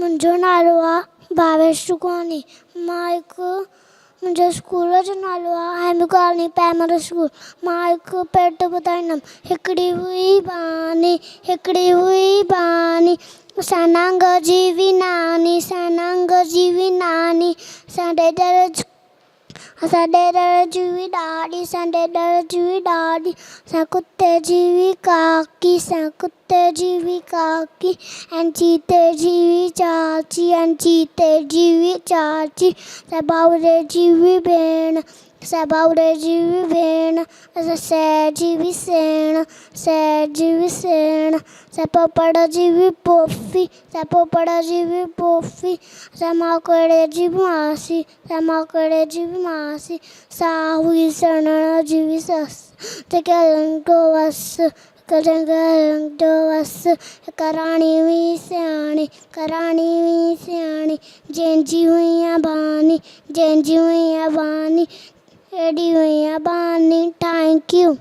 मुंहिंजो नालो आहे भावेश सुखवानी। मां हिकु मुंहिंजे स्कूल जो नालो आहे हेमी कॉलोनी प्राइमरी स्कूल। मां हिकु पेट ॿुधाईंदमि। हिकिड़ी हुई बानी सनांग जी हुई नानी, सनांग जी हुई नानी। असांजे ॾेर जी हुई ॾाॾी, असांजे ॾेर जी हुई ॾाॾी। असां कुते जी हुई काकी, असां कुते जी हुई काकी। ऐं चीते जी हुई चाची, ऐं चीते जी हुई चाची। असां भाउरे जी हुई भेण, असां भाउरे जी हुई भेण। असां सै जी हुई सेण, सै जी हुई सेण। असां पोपड़ जी हुई पोफी, असां पोपड़ जी हुई पोफी। असां माकड़े जी मासी, असां माकड़े जी बि मासी। साह हुई सणण जी हुई ससु, जेके हलंदो हुअसि कराणी हुई सियाणी, कराणी हुई सियाणी। जंहिंजी हुई बानी, जंहिंजी हुई बानी, हेॾी हुई बानी। Thank U.